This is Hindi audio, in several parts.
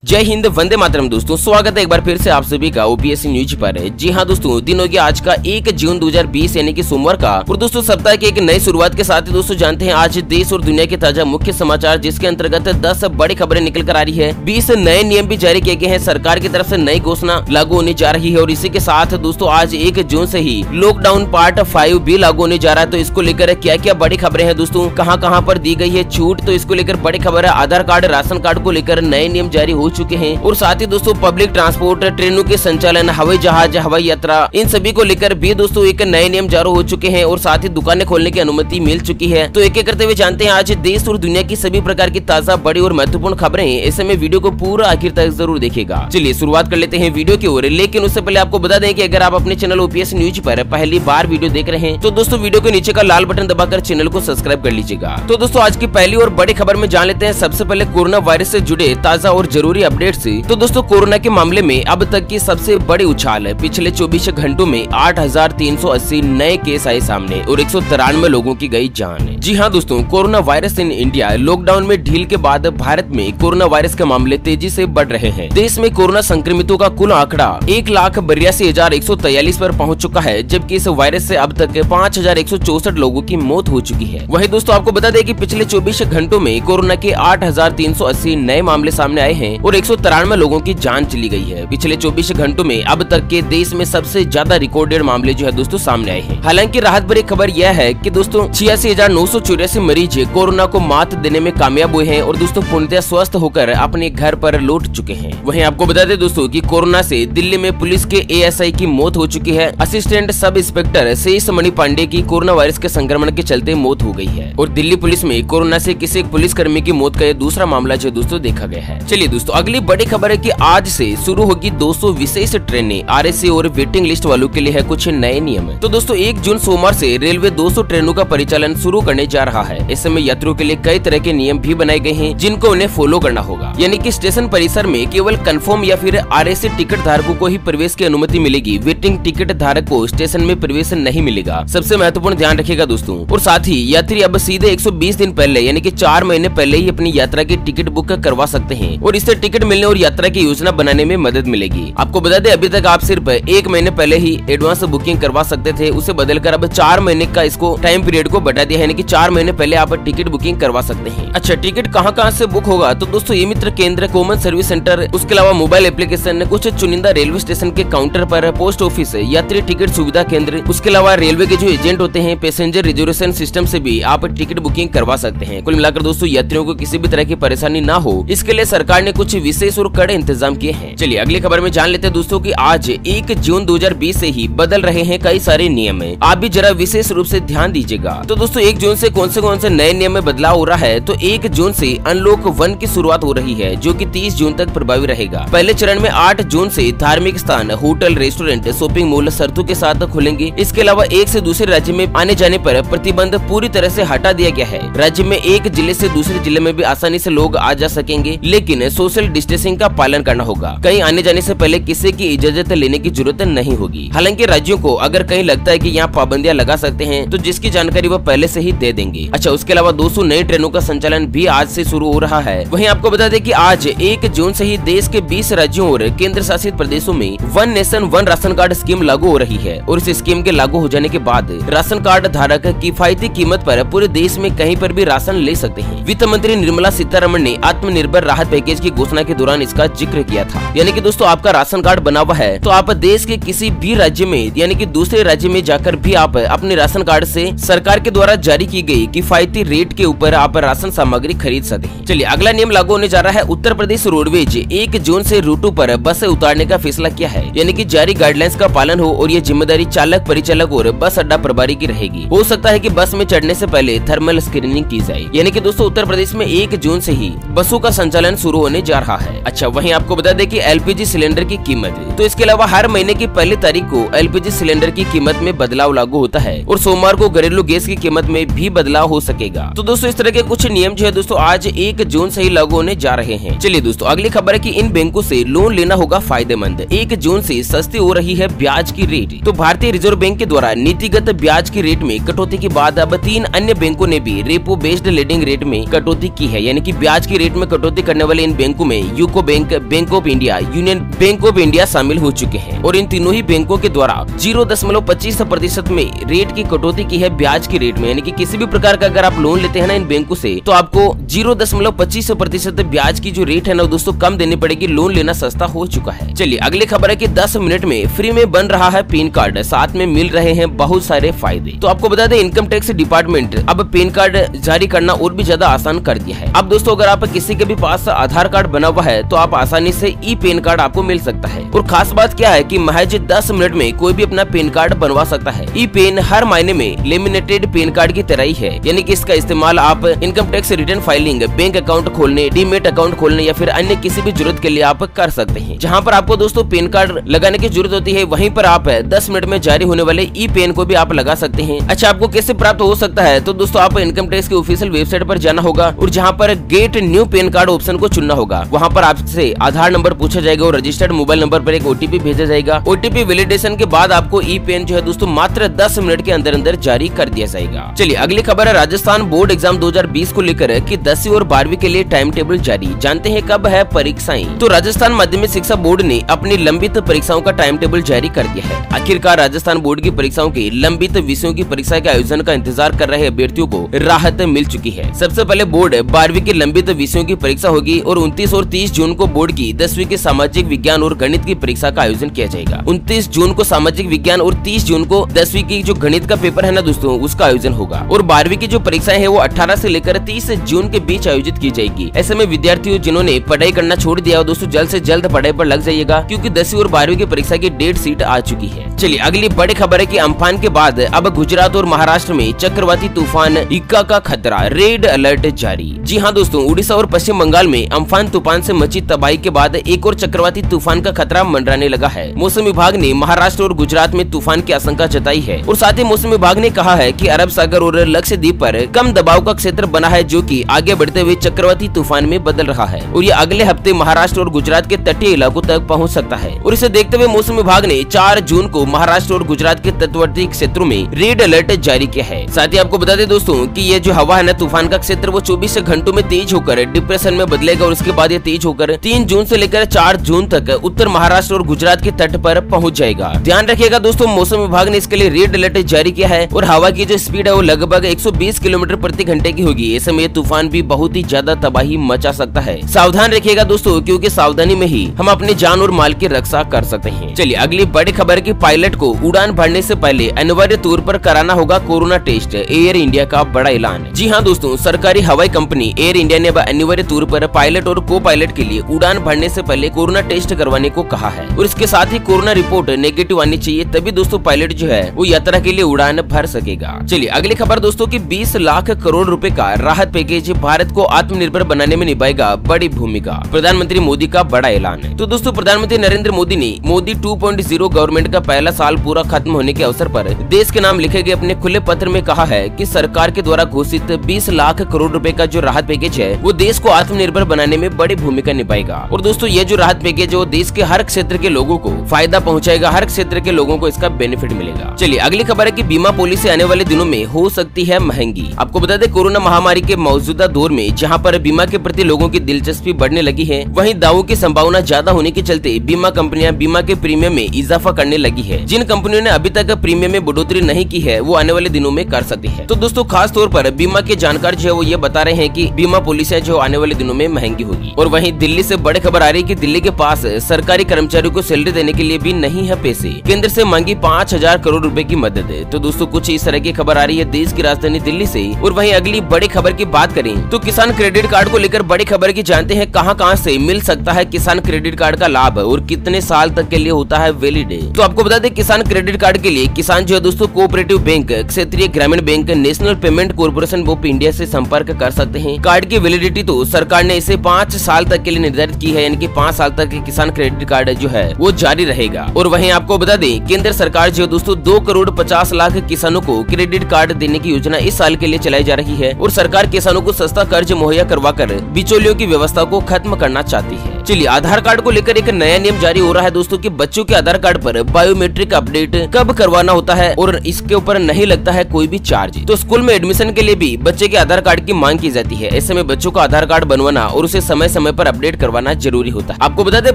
जय हिंद, वंदे मातरम। दोस्तों स्वागत है एक बार फिर से आप सभी का ओपीएससी न्यूज पर। जी हां दोस्तों, दिन हो गया आज का 1 जून 2020 यानी कि सोमवार का। और दोस्तों सप्ताह की एक नई शुरुआत के साथ ही दोस्तों जानते हैं आज देश और दुनिया के ताजा मुख्य समाचार, जिसके अंतर्गत 10 बड़ी खबरें निकल कर आ रही है। 20 नए नियम भी जारी किए गए हैं, सरकार की तरफ से नई घोषणा लागू होने जा रही है। और इसी के साथ दोस्तों आज 1 जून से ही लॉकडाउन पार्ट 5 भी लागू होने जा रहा है। तो इसको लेकर क्या क्या बड़ी खबरें हैं दोस्तों, कहां पर दी गई है छूट, तो इसको लेकर बड़ी खबर है। आधार कार्ड, राशन कार्ड को लेकर नए नियम जारी हो चुके हैं। और साथ ही दोस्तों पब्लिक ट्रांसपोर्ट, ट्रेनों के संचालन, हवाई जहाज, हवाई यात्रा, इन सभी को लेकर भी दोस्तों एक नए नियम जारी हो चुके हैं। और साथ ही दुकानें खोलने की अनुमति मिल चुकी है। तो एक एक करते हुए जानते हैं आज देश और दुनिया की सभी प्रकार की ताजा, बड़ी और महत्वपूर्ण खबरें। ऐसे में वीडियो को पूरा आखिर तक जरूर देखिएगा। चलिए शुरुआत कर लेते हैं वीडियो की ओर। लेकिन उससे पहले आपको बता दें कि अगर आप अपने चैनल ओपीएससी न्यूज पर पहली बार वीडियो देख रहे हैं तो दोस्तों वीडियो के नीचे का लाल बटन दबाकर चैनल को सब्सक्राइब कर लीजिएगा। तो दोस्तों आज की पहली और बड़ी खबर में जान लेते हैं सबसे पहले कोरोना वायरस से जुड़े ताजा और जरूरी अपडेट से। तो दोस्तों कोरोना के मामले में अब तक की सबसे बड़ी उछाल है। पिछले 24 घंटों में 8,380 नए केस आए सामने और 193 लोगों की गई जान। जी हाँ दोस्तों, corona virus in India. Lockdown में ढील के बाद भारत में कोरोना वायरस के मामले तेजी से बढ़ रहे हैं। देश में कोरोना संक्रमितों का कुल आंकड़ा 1,82,143 पर पहुंच चुका है, जबकि इस वायरस से अब तक 5,164 लोगों की मौत हो चुकी है। वहीं दोस्तों आपको बता दें कि पिछले 24 घंटों में कोरोना के 8,380 नए मामले सामने आए हैं और 193 लोगों की जान चली गई है। पिछले 24 घंटों में अब तक के देश में सबसे ज्यादा रिकॉर्डेड मामले जो है दोस्तों सामने आए हैं। हालांकि राहत भरी खबर यह है कि दोस्तों 86,984 मरीज कोरोना को मात देने में कामयाब हुए हैं और दोस्तों पूर्णतः स्वस्थ होकर अपने घर पर लौट चुके हैं। वहीं आपको बता दें दोस्तों कि कोरोना से दिल्ली में पुलिस के एएसआई की मौत हो चुकी है। असिस्टेंट सब इंस्पेक्टर शेष मणि पांडे की कोरोना वायरस के संक्रमण के चलते मौत हो गई है। और दिल्ली पुलिस में कोरोना से किसी एक पुलिसकर्मी की मौत का दूसरा मामला जो दोस्तों देखा गया है। चलिए दोस्तों अगली बड़ी खबर है कि आज से शुरू होगी 200 विशेष ट्रेनें। आरएसी और वेटिंग लिस्ट वालों के लिए है कुछ नए नियम। तो दोस्तों 1 जून सोमवार से रेलवे 200 ट्रेनों का परिचालन शुरू करने जा रहा है। इस समय यात्रियों के लिए कई तरह के नियम भी बनाए गए हैं, जिनको उन्हें फॉलो करना होगा। यानी कि स्टेशन परिसर में केवल कंफर्म या फिर आरएसी टिकट धारकों को ही प्रवेश की अनुमति मिलेगी। वेटिंग टिकट धारक को स्टेशन में प्रवेश नहीं मिलेगा। सबसे महत्वपूर्ण ध्यान रखिएगा दोस्तों। और साथ ही यात्री अब सीधे 120 दिन पहले यानी कि 4 महीने पहले ही अपनी यात्रा की टिकट बुक करवा सकते हैं और इससे टिकट मिलने और यात्रा की योजना बनाने में मदद मिलेगी। आपको बता दें अभी तक आप सिर्फ 1 महीने पहले ही एडवांस बुकिंग करवा सकते थे, उसे बदलकर अब 4 महीने का इसको टाइम पीरियड को बढ़ा दिया है, यानी कि 4 महीने पहले आप टिकट बुकिंग करवा सकते हैं। अच्छा, टिकट कहां से बुक होगा? तो दोस्तों ई मित्र केंद्र, कॉमन सर्विस सेंटर, उसके अलावा मोबाइल एप्लीकेशन, कुछ चुनिंदा रेलवे स्टेशन के काउंटर पर, पोस्ट ऑफिस, यात्री टिकट सुविधा केंद्र, उसके अलावा रेलवे के जो एजेंट होते हैं, पैसेंजर रिजर्वेशन सिस्टम से भी आप टिकट बुकिंग करवा सकते हैं। कुल मिलाकर दोस्तों यात्रियों को किसी भी तरह की परेशानी ना हो, इसके लिए सरकार ने कुछ विशेष और कड़े इंतजाम किए हैं। चलिए अगली खबर में जान लेते हैं दोस्तों कि आज 1 जून 2020 से ही बदल रहे हैं कई सारे नियम। आप भी जरा विशेष रूप से ध्यान दीजिएगा। तो दोस्तों 1 जून से कौन से नए नियम में बदलाव हो रहा है? तो 1 जून से अनलॉक 1 की शुरुआत हो रही है, जो कि 30 जून तक प्रभावी रहेगा। पहले चरण में 8 जून से धार्मिक स्थान, होटल, रेस्टोरेंट, शॉपिंग मॉल शर्तों के साथ खुलेंगे। इसके अलावा एक से दूसरे राज्य में आने जाने पर प्रतिबंध पूरी तरह से हटा दिया गया है। राज्य में एक जिले से दूसरे जिले में भी आसानी से लोग आ जा सकेंगे, लेकिन सोशल डिस्टेंसिंग का पालन करना होगा। कहीं आने जाने से पहले किसी की इजाजत लेने की जरूरत नहीं होगी। हालांकि राज्यों को अगर कहीं लगता है कि यहाँ पाबंदियां लगा सकते हैं तो जिसकी जानकारी वो पहले से ही दे देंगे। अच्छा, उसके अलावा 200 नई ट्रेनों का संचालन भी आज से शुरू हो रहा है। वहीं आपको बता दें कि आज 1 जून से ही देश के 20 राज्यों और केंद्र शासित प्रदेशों में 1 नेशन 1 राशन कार्ड स्कीम लागू हो रही है। और इस स्कीम के लागू हो जाने के बाद राशन कार्ड धारक किफायती कीमत पर पूरे देश में कहीं पर भी राशन ले सकते हैं। वित्त मंत्री निर्मला सीतारमण ने आत्मनिर्भर राहत पैकेज की घोषणा के दौरान इसका जिक्र किया था। यानी कि दोस्तों आपका राशन कार्ड बना हुआ है तो आप देश के किसी भी राज्य में यानी कि दूसरे राज्य में जाकर भी आप अपने राशन कार्ड से सरकार के द्वारा जारी की गई किफायती रेट के ऊपर आप राशन सामग्री खरीद सकते हैं। चलिए अगला नियम लागू होने जा रहा है। उत्तर प्रदेश रोडवेज 1 जून से रूटों पर बस उतारने का फैसला किया है। यानी कि जारी गाइडलाइंस का पालन हो और ये जिम्मेदारी चालक, परिचालक और बस अड्डा प्रभारी की रहेगी। हो सकता है कि बस में चढ़ने से पहले थर्मल स्क्रीनिंग की जाए। यानी कि दोस्तों उत्तर प्रदेश में 1 जून से ही बसों का संचालन शुरू होने जा रहा है। अच्छा, वहीं आपको बता दें कि एलपीजी सिलेंडर की कीमत, तो इसके अलावा हर महीने की पहली तारीख को एलपीजी सिलेंडर की कीमत में बदलाव लागू होता है और सोमवार को घरेलू गैस की कीमत में भी बदलाव हो सकेगा। तो दोस्तों इस तरह के कुछ नियम जो है दोस्तों आज 1 जून से ही लागू होने जा रहे हैं। चलिए दोस्तों अगली खबर है कि इन बैंकों से लोन लेना होगा फायदेमंद। 1 जून से सस्ती हो रही है ब्याज की रेट। तो भारतीय रिजर्व बैंक के द्वारा नीतिगत ब्याज की रेट में कटौती के बाद अब 3 अन्य बैंकों ने भी रेपो बेस्ड लेंडिंग रेट में कटौती की है। यानी कि ब्याज की रेट में कटौती करने वाले इन बैंकों में UCO bank, bank of India, union bank of India शामिल हो चुके हैं और इन तीनों ही बैंकों के द्वारा 0.25% में रेट की कटौती की है ब्याज की रेट में। यानी कि किसी भी प्रकार का अगर आप लोन लेते हैं ना इन बैंकों से, तो आपको 0.25% ब्याज की जो रेट है ना दोस्तों कम देनी पड़ेगी। लोन लेना सस्ता हो चुका है। चलिए अगली खबर है कि 10 मिनट में फ्री में बन रहा है पैन कार्ड, साथ में मिल रहे हैं बहुत सारे फायदे। तो आपको बता दें इनकम टैक्स डिपार्टमेंट अब पैन कार्ड जारी करना और भी ज्यादा आसान कर दिया है। अब दोस्तों अगर आप किसी के भी पास आधार कार्ड बना हुआ है तो आप आसानी से ई पैन कार्ड आपको मिल सकता है। और खास बात क्या है कि महज 10 मिनट में कोई भी अपना पैन कार्ड बनवा सकता है। ई पैन हर मायने में लेमिनेटेड पैन कार्ड की तरह ही है, यानी कि इसका इस्तेमाल आप income tax return filing, bank account खोलने, डीमेट अकाउंट खोलने या फिर अन्य किसी भी जरूरत के लिए आप कर सकते हैं। जहाँ पर आपको दोस्तों पैन कार्ड लगाने की जरूरत होती है वहीं पर आप 10 मिनट में जारी होने वाले ई पैन को भी आप लगा सकते हैं। अच्छा, आपको कैसे प्राप्त हो सकता है? तो दोस्तों आप इनकम टैक्स की ऑफिशियल वेबसाइट पर जाना होगा और जहाँ पर get new pan card option को चुनना होगा। वहाँ पर आपसे आधार नंबर पूछा जाएगा और रजिस्टर्ड मोबाइल नंबर पर एक ओटीपी भेजा जाएगा। ओटीपी वैलिडेशन के बाद आपको ई पैन जो है दोस्तों मात्र 10 मिनट के अंदर अंदर जारी कर दिया जाएगा। चलिए अगली खबर है राजस्थान बोर्ड एग्जाम 2020 को लेकर कि 10वीं और 12वीं के लिए टाइम टेबल जारी। जानते हैं कब है परीक्षाएं? तो राजस्थान माध्यमिक शिक्षा बोर्ड ने अपनी लंबित परीक्षाओं का टाइम टेबल जारी कर दिया है। आखिरकार राजस्थान बोर्ड की परीक्षाओं के लंबित विषयों की परीक्षा के आयोजन का इंतजार कर रहे अभ्यर्थियों को राहत मिल चुकी है। सबसे पहले बोर्ड 12वीं के लंबित विषयों की परीक्षा होगी और 29 और 30 जून को बोर्ड की 10वीं के सामाजिक विज्ञान और गणित की परीक्षा का आयोजन किया जाएगा। 29 जून को सामाजिक विज्ञान और 30 जून को 10वीं की जो गणित का पेपर है ना दोस्तों उसका आयोजन होगा। और 12वीं की जो परीक्षाएं है वो 18 से लेकर 30 जून के बीच आयोजित की जाएगी। ऐसे में विद्यार्थियों जिन्होंने पढ़ाई करना छोड़ दिया दोस्तों जल्द से जल्द पढ़ाई पर लग जाइएगा, क्योंकि 10वीं और 12वीं की परीक्षा की डेट शीट आ चुकी है। चलिए अगली बड़ी खबर है कि अम्फान के बाद अब गुजरात और महाराष्ट्र में चक्रवाती तूफान इक्का का खतरा, रेड अलर्ट जारी। जी हाँ दोस्तों, उड़ीसा और पश्चिम बंगाल में अम्फान तूफान से मची तबाही के बाद एक और चक्रवाती तूफान का खतरा मंडराने लगा है। मौसम विभाग ने महाराष्ट्र और गुजरात में तूफान की आशंका जताई है और साथ ही मौसम विभाग ने कहा है कि अरब सागर और लक्षद्वीप पर कम दबाव का क्षेत्र बना है जो कि आगे बढ़ते हुए चक्रवाती तूफान में बदल रहा है और ये अगले हफ्ते महाराष्ट्र और गुजरात के तटीय इलाकों तक पहुंच सकता है। और इसे देखते हुए मौसम विभाग ने 4 जून को महाराष्ट्र और गुजरात के तटवर्ती क्षेत्रों में रेड अलर्ट जारी किया है। साथ ही आपको बता दें दोस्तों कि ये जो हवा है ना तूफान का क्षेत्र वो 24 घंटों में तेज होकर डिप्रेशन में बदलेगा और उसके बाद ये तेज होकर 3 जून से लेकर 4 जून तक उत्तर महाराष्ट्र और गुजरात के तट पर पहुंच जाएगा। ध्यान रखिएगा दोस्तों, मौसम विभाग ने इसके लिए रेड अलर्ट जारी किया है और हवा की जो स्पीड है वो लगभग 120 किलोमीटर प्रति घंटे की होगी। ऐसे में तूफान भी बहुत ही ज्यादा तबाही मचा सकता है। सावधान रखिएगा दोस्तों, क्योंकि सावधानी में ही हम अपनी जान और माल की रक्षा कर सकते हैं। चलिए अगली बड़ी खबर की पायलट को उड़ान भरने से पहले अनिवार्य तौर पर कराना होगा कोरोना टेस्ट, एयर इंडिया का बड़ा ऐलान। जी हाँ दोस्तों, सरकारी हवाई कंपनी एयर इंडिया ने अब अनिवार्य तौर पर पायलट और को पायलट के लिए उड़ान भरने से पहले कोरोना टेस्ट करवाने को कहा है और इसके साथ ही कोरोना रिपोर्ट नेगेटिव आनी चाहिए, तभी दोस्तों पायलट जो है वो यात्रा के लिए उड़ान भर सकेगा। चलिए अगली खबर दोस्तों की 20 लाख करोड़ रुपए का राहत पैकेज भारत को आत्मनिर्भर बनाने में निभाएगा बड़ी भूमिका, प्रधानमंत्री मोदी का बड़ा ऐलान। तो दोस्तों प्रधानमंत्री नरेंद्र मोदी ने मोदी 2.0 गवर्नमेंट का पहला साल पूरा खत्म होने के अवसर पर देश के नाम लिखे गए अपने खुले पत्र में कहा है कि सरकार के द्वारा घोषित 20 लाख करोड़ रुपए का जो राहत पैकेज है वो देश को आत्मनिर्भर बनाने में बड़ी भूमिका निभाएगा। और दोस्तों ये जो राहत पैकेज है वो देश के हर क्षेत्र के लोगों को फायदा पहुंचाएगा, हर क्षेत्र के लोगों को इसका बेनिफिट मिलेगा। चलिए अगली खबर है कि बीमा पॉलिसी आने वाले दिनों में हो सकती है महंगी। आपको बता दें कोरोना महामारी के मौजूदा दौर में जहां पर बीमा के प्रति लोगों की दिलचस्पी बढ़ने लगी है, वहीं दावों की संभावना ज्यादा होने के चलते बीमा कंपनियां बीमा के प्रीमियम में इजाफा करने लगी है। जिन कंपनियों ने अभी तक प्रीमियम में बढ़ोतरी नहीं की है वो आने वाले दिनों में कर सकती है। तो दोस्तों खास तौर पर बीमा के जानकार जो है वो ये बता रहे हैं कि बीमा पॉलिसियां जो आने वाले दिनों में महंगी होगी। और वहीं दिल्ली से बड़ी खबर आ रही है कि दिल्ली के पास सरकारी कर्मचारियों को सैलरी देने के लिए भी नहीं है पैसे, केंद्र से मांगी 5000 करोड़ रुपए की मदद। तो दोस्तों कुछ इस तरह की खबर आ रही है देश की राजधानी दिल्ली से। और वहीं अगली बड़ी खबर की बात करें तो किसान क्रेडिट कार्ड को लेकर बड़ी खबर की जानते हैं कहां से मिल सकता है किसान क्रेडिट कार्ड का लाभ और कितने साल तक के लिए होता है वैलिड। तो आपको बता दें किसान क्रेडिट कार्ड के लिए किसान जो है दोस्तों कोऑपरेटिव बैंक, क्षेत्रीय ग्रामीण bank, national payment corporation of India से संपर्क कर सकते हैं। कार्ड की वैलिडिटी तो सरकार ने इसे 5 साल तक के लिए निर्धारित की है, यानी कि 5 साल तक किसान क्रेडिट कार्ड जो है वो जारी रहेगा। और वहीं आपको बता दें केंद्र सरकार जो दोस्तों 2 करोड़ 50 लाख किसानों को क्रेडिट कार्ड देने की योजना इस साल के लिए चलाई जा रही है और सरकार किसानों को सस्ता कर्ज मुहैया करवाकर बिचौलियों की व्यवस्था को खत्म करना चाहती है। चलिए आधार कार्ड को लेकर एक नया नियम जारी हो रहा है दोस्तों कि बच्चों के आधार कार्ड पर बायोमेट्रिक अपडेट कब करवाना होता है और इसके ऊपर नहीं लगता है कोई भी चार्ज। तो स्कूल में एडमिशन के लिए भी बच्चे के आधार कार्ड की मांग की जाती है। ऐसे में बच्चों का आधार कार्ड बनवाना और उसे समय समय पर अपडेट करवाना जरूरी होता है। आपको बता दें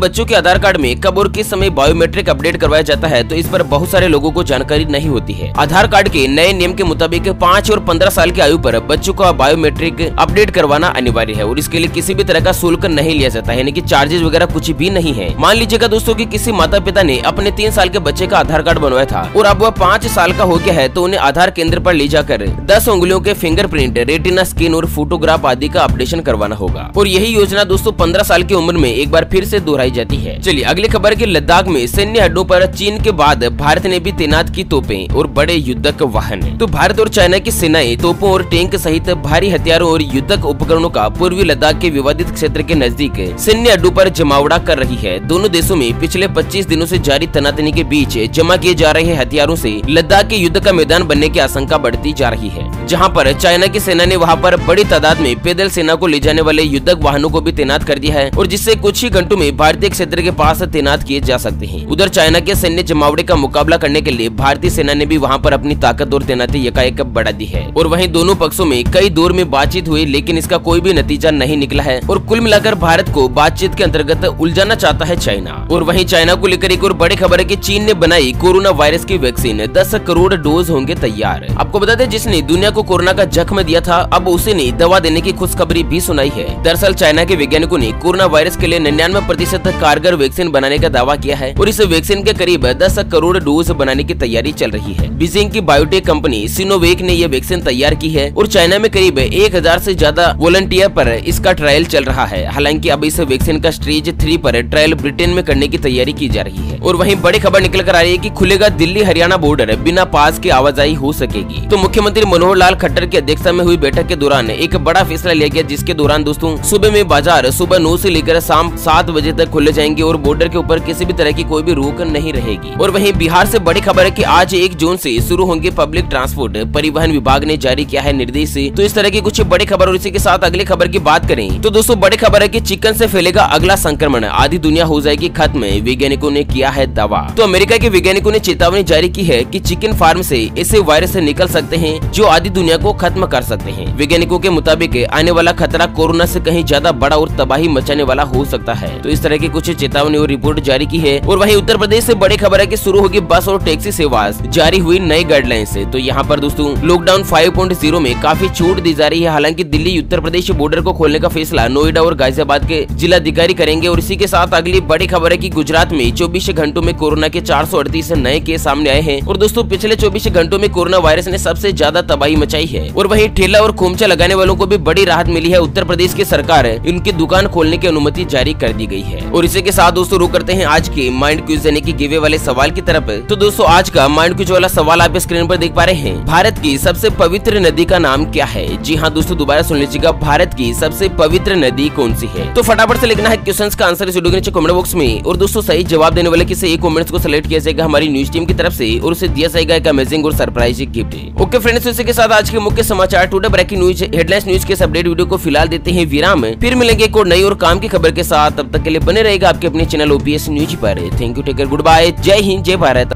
बच्चों के आधार कार्ड में कब और किस समय बायोमेट्रिक अपडेट करवाया जाता है, तो इस पर बहुत सारे लोगों को जानकारी नहीं होती है। आधार कार्ड के नए नियम के मुताबिक 5 और 15 साल की आयु पर बच्चों का बायोमेट्रिक अपडेट करवाना अनिवार्य है और इसके लिए किसी भी तरह का शुल्क नहीं लिया जाता है, यानी कि चार्जेस वगैरह कुछ भी नहीं है। मान लीजिएगा दोस्तों कि किसी माता पिता ने अपने 3 साल के बच्चे का आधार कार्ड बनवाया था और अब वह 5 साल का हो गया है, तो उन्हें आधार केंद्र पर ले जाकर 10 उंगलियों के फिंगरप्रिंट, रेटिना स्कैन और फोटोग्राफ आदि का अपडेशन करवाना होगा। और यही योजना दोस्तों 15 साल की उम्र में एक बार फिर से दोहराई जाती है। चलिए अगली खबर की लद्दाख में सैन्य अड्डों पर चीन के बाद भारत ने भी तैनात की तोपें और बड़े युद्धक वाहन। तो भारत और चाइना की सेनाएं तोपों और टैंक सहित भारी हथियारों और युद्धक उपकरणों का पूर्वी लद्दाख के विवादित क्षेत्र के नजदीक सैन्य अड्डों पर जमावड़ा कर रही है। दोनों देशों में पिछले 25 दिनों से जारी तनातनी के बीच जमा किए जा रहे हथियारों से लद्दाख के युद्ध का मैदान बनने की आशंका बढ़ती जा रही है। जहां पर चाइना की सेना ने वहां पर बड़ी तादाद में पैदल सेना को ले जाने वाले युद्धक वाहनों को भी तैनात कर दिया है और जिससे कुछ ही घंटों में भारतीय क्षेत्र के पास तैनात किए जा सकते हैं। उधर चाइना के सैन्य जमावड़े का मुकाबला करने के लिए भारतीय सेना ने भी वहां पर अपनी ताकत और तैनाती यकायक बढ़ा दी है। और वहीं दोनों पक्षों में कई दौर में बातचीत हुई, लेकिन इसका कोई भी नतीजा नहीं निकला है और कुल मिलाकर भारत को बातचीत के अंतर्गत उलझाना चाहता है चाइना। और वहीं चाइना को लेकर एक और बड़ी खबर है कि चीन ने बनाई कोरोना वायरस की वैक्सीन, 10 करोड़ डोज होंगे तैयार। आपको बता दें जिसने दुनिया को कोरोना का जख्म दिया था, अब उसे ने दवा देने की खुशखबरी भी सुनाई है। दरअसल चाइना के वैज्ञानिकों ने कोरोना वायरस के लिए 99% कारगर वैक्सीन बनाने का दावा किया है और इस वैक्सीन के करीब 10 करोड़ डोज बनाने की तैयारी चल रही है। बीजिंग की बायोटेक कंपनी सिनोवेक ने यह वैक्सीन तैयार की है और चाइना में करीब 1000 से ज्यादा वॉलंटियर पर इसका ट्रायल चल रहा है। हालांकि अब इस वैक्सीन का स्टेज 3 पर ट्रायल ब्रिटेन में करने की तैयारी की जा रही है। और वहीं बड़ी खबर निकल कर आ रही है कि खुलेगा दिल्ली हरियाणा बॉर्डर, बिना पास के आवाजाही हो सकेगी। तो मुख्यमंत्री मनोहर लाल खट्टर की अध्यक्षता में हुई बैठक के दौरान एक बड़ा फैसला लिया गया, जिसके दौरान दोस्तों सुबह में बाजार सुबह 9 से लेकर शाम 7 बजे तक खुले जाएंगे और बॉर्डर के ऊपर किसी भी तरह की कोई भी रोक नहीं रहेगी। और वहीं बिहार से बड़ी खबर है कि आज 1 जून से शुरू होंगे पब्लिक ट्रांसपोर्ट, परिवहन विभाग ने जारी किया है निर्देश। तो इस तरह की कुछ बड़ी खबर और इसी के साथ अगली खबर की बात करें तो दोस्तों बड़ी खबर है कि चिकन से फैलेगा अगला संक्रमण, आधी दुनिया हो जाएगी खत्म, वैज्ञानिकों ने किया है दावा। तो अमेरिका के वैज्ञानिकों ने चेतावनी जारी की है कि चिकन फार्म से ऐसे वायरस से निकल सकते हैं जो आधी दुनिया को खत्म कर सकते हैं। वैज्ञानिकों के मुताबिक आने वाला खतरा कोरोना से कहीं ज्यादा बड़ा और तबाही मचाने वाला हो सकता है। तो इस तरह की कुछ चेतावनी और रिपोर्ट जारी की है। और वहीं उत्तर प्रदेश से बड़ी खबर है कि शुरू होगी बस और टैक्सी सेवा, जारी हुई नई गाइडलाइंस से। तो यहाँ पर दोस्तों लॉकडाउन 5.0 में काफी छूट दी जा रही है। हालांकि दिल्ली उत्तर प्रदेश बॉर्डर को खोलने का फैसला नोएडा और गाजियाबाद के जिलाधिकारी करेंगे। और इसी के साथ अगली बड़ी खबर है कि गुजरात में 24 घंटों में कोरोना के 438 नए केस सामने आए हैं। और दोस्तों पिछले 24 घंटों में कोरोना वायरस ने सबसे ज्यादा तबाही मचाई है। और वहीं ठेला और खोमचा लगाने वालों को भी बड़ी राहत मिली है। उत्तर प्रदेश की सरकार इनकी दुकान खोलने की अनुमति जारी कर दी गई है। और इसी के साथ दोस्तों रुक करते हैं आज के माइंड क्विज यानी कि गिवे वाले सवाल की तरफ। तो दोस्तों आज का माइंड क्विज वाला सवाल आप स्क्रीन पर देख पा रहे हैं। भारत की सबसे पवित्र नदी का नाम क्या है? जी हाँ दोस्तों दोबारा सुन लीजिएगा, भारत की सबसे पवित्र नदी कौन सी है? तो फटाफट से लिखना है क्वेश्चंस का आंसर इस वीडियो के नीचे कमेंट बॉक्स में। और दोस्तों सही जवाब देने वाले किसी एक कमेंट्स को सिलेक्ट किया जाएगा हमारी न्यूज टीम की तरफ से और उसे दिया जाएगा एक अमेजिंग और सरप्राइजिंग गिफ्ट। ओके फ्रेंड्स, इसी के साथ आज के मुख्य समाचार today breaking news headlines news के अपडेट वीडियो को फिलहाल देते हैं विराम। फिर मिलेंगे एक और नई और काम की खबर के साथ। तब तक के लिए बने रहेगा आपके अपने चैनल OPS न्यूज पर। Thank you, take care, good bye, जय हिंद, जय भारत।